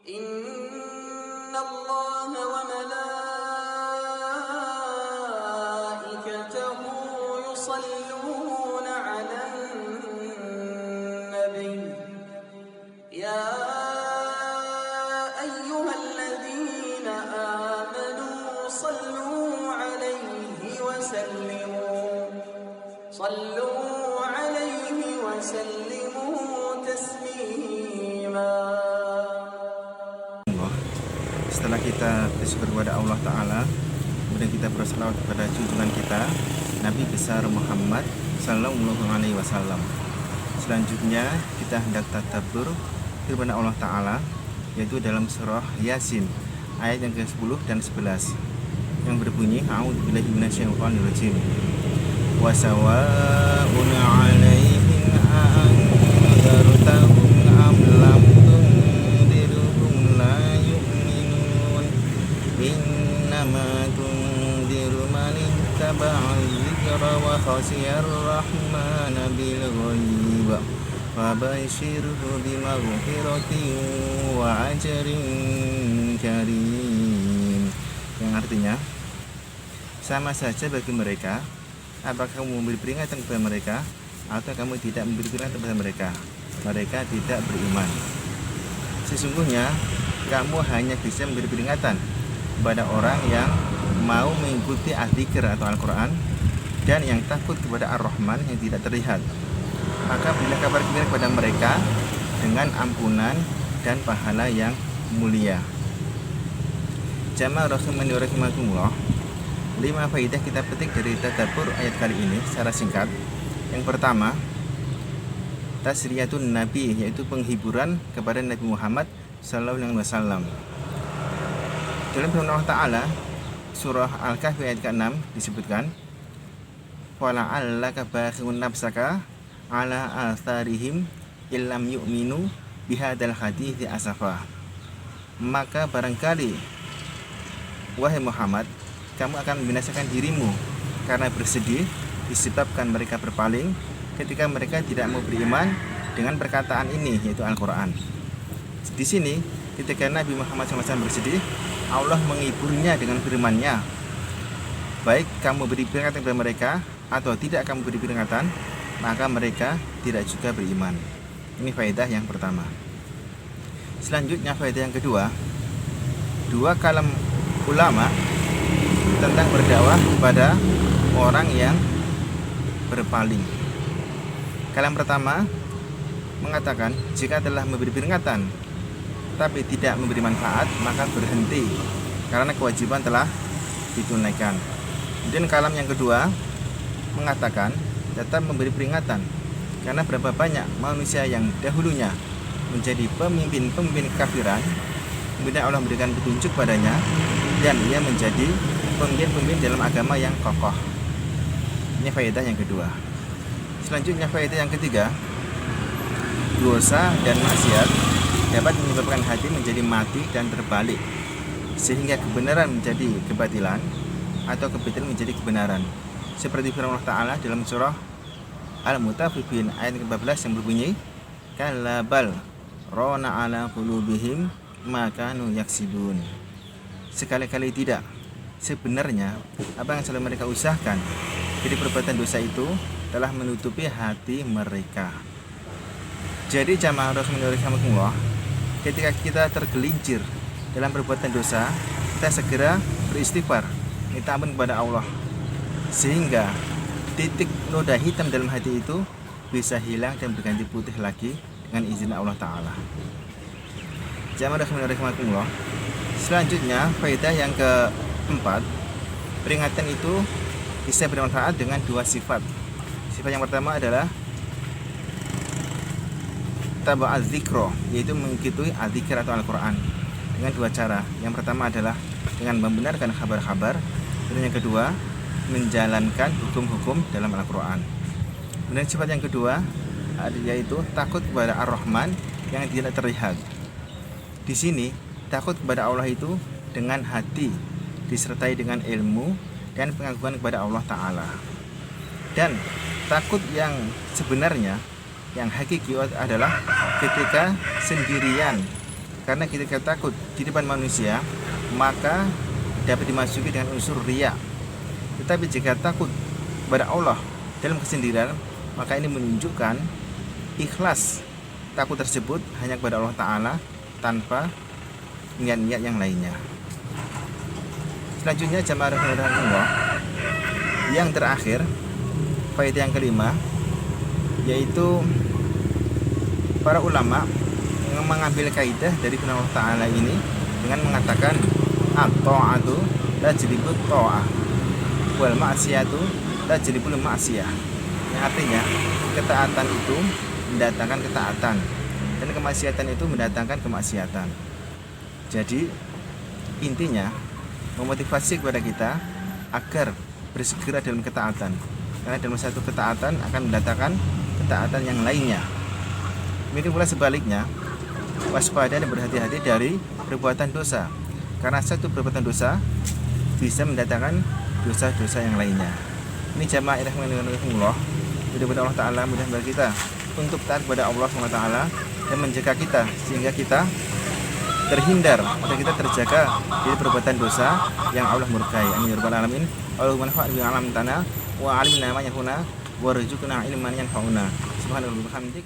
إن الله وملائكته يصلون على النبي يا أيها الذين آمنوا صلوا عليه وسلموا تسليما. Setelah kita bersyukur kepada Allah Ta'ala, kemudian kita bersalawat kepada junjungan kita Nabi besar Muhammad Sallallahu Alaihi Wasallam. Selanjutnya kita hendak tadabbur firman Allah Ta'ala, yaitu dalam surah Yasin ayat yang ke-10 dan 11 yang berbunyi A'udzubillahi minasyaitonirrajim. Wa sawa'un 'alaihim a'anzartahum am lam tundirhum la yu'minun innama tundiru man ittaba'a dzikra wa khashiyar rahmana bil ghaib wa basyirhu bimaghfiratin wa ajrin karim, yang artinya sama saja bagi mereka apakah kamu memberi peringatan kepada mereka atau kamu tidak memberi peringatan kepada mereka. Mereka tidak beriman. Sesungguhnya kamu hanya bisa memberi peringatan kepada orang yang mau mengikuti Adzikr atau Al-Quran dan yang takut kepada Ar-Rahman yang tidak terlihat. Maka berilah kabar gembira kepada mereka dengan ampunan dan pahala yang mulia. Jamaah rahimakumullah, 5 faidah kita petik dari tadabbur ayat kali ini secara singkat. Yang pertama, tasriyatun nabi, yaitu penghiburan kepada Nabi Muhammad sallallahu alaihi wasallam. Dalam firman Allah Ta'ala surah Al-Kahfi ayat ke-6 disebutkan, "Wala'allaka bakhirun nafsaka ala atharihim illam yu'minu bihadzal hadithi asafa." Maka barangkali wahai Muhammad, kamu akan membinasakan dirimu karena bersedih disebabkan mereka berpaling ketika mereka tidak mau beriman dengan perkataan ini, yaitu Al-Quran. Di sini ketika Nabi Muhammad SAW bersedih, Allah menghiburnya dengan firman-Nya, baik kamu beri peringatan kepada mereka atau tidak kamu beri peringatan, maka mereka tidak juga beriman. Ini faedah yang pertama. Selanjutnya faedah yang kedua, 2 kalam ulama tentang berdakwah kepada orang yang berpaling. Kalam pertama mengatakan jika telah memberi peringatan tapi tidak memberi manfaat, maka berhenti karena kewajiban telah ditunaikan. Kemudian kalam yang kedua mengatakan tetap memberi peringatan karena berapa banyak manusia yang dahulunya menjadi pemimpin kafiran, kemudian Allah memberikan petunjuk padanya dan ia menjadi pemimpin dalam agama yang kokoh. Ini faedah yang kedua. Selanjutnya faedah yang ketiga, dosa dan maksiat dapat menyebabkan hati menjadi mati dan terbalik, sehingga kebenaran menjadi kebatilan atau kebatilan menjadi kebenaran. Seperti firman Allah Ta'ala dalam surah Al-Mutaffifin ayat ke-14 yang berbunyi, "Kalla bal rana ala qulubihim ma kanu yaksibun." Sekali-kali tidak, sebenarnya apa yang selalu mereka usahakan dari perbuatan dosa itu telah menutupi hati mereka. Jadi jamaah rahimakumullah, ketika kita tergelincir dalam perbuatan dosa, kita segera beristighfar, minta ampun kepada Allah, sehingga titik noda hitam dalam hati itu bisa hilang dan berganti putih lagi dengan izin Allah Ta'ala. Jamaah rahimakumullah, selanjutnya faedah yang keempat, peringatan itu bisa bermanfaat dengan 2 sifat. Sifat yang pertama adalah taba'az dzikra, yaitu mengikuti adzikr atau Al-Quran dengan 2 cara. Yang pertama adalah dengan membenarkan kabar-kabar, dan yang kedua menjalankan hukum-hukum dalam Al-Quran. Kemudian sifat yang kedua yaitu takut kepada Ar-Rahman yang tidak terlihat. Di sini takut kepada Allah itu dengan hati disertai dengan ilmu dan pengakuan kepada Allah Ta'ala. Dan takut yang sebenarnya, yang hakiki adalah ketika sendirian Karena ketika takut di depan manusia, maka dapat dimasuki dengan unsur riya. Tetapi jika takut kepada Allah dalam kesendirian, maka ini menunjukkan ikhlas takut tersebut hanya kepada Allah Ta'ala tanpa niat-niat yang lainnya. Selanjutnya jamaah rahimakumullah, yang terakhir, faedah yang kelima, yaitu para ulama mengambil kaidah dari firman Allah Ta'ala ini dengan mengatakan at-ta'atu tajlibut ta'ah wal ma'siyatu tajlibul ma'siyah, yang artinya ketaatan itu mendatangkan ketaatan dan kemaksiatan itu mendatangkan kemaksiatan. Jadi intinya memotivasi kepada kita agar bersegera dalam ketaatan, karena dalam satu ketaatan akan mendatangkan ketaatan yang lainnya. Demikian pula sebaliknya, waspada dan berhati-hati dari perbuatan dosa, karena satu perbuatan dosa bisa mendatangkan dosa-dosa yang lainnya. Ini jamaah rahimakumullah, mudah-mudahan Allah Ta'ala mudah bagi kita untuk taat kepada Allah SWT dan menjaga kita sehingga kita terhindar atau kita terjaga dari perbuatan dosa yang Allah murkai. Amin ya rabbal alamin. Allahumma nafa'na bi alam tanah wa alimna ma yanfa'una warzuqna ilman yanfa'una. Subhanallah wa bihamdik.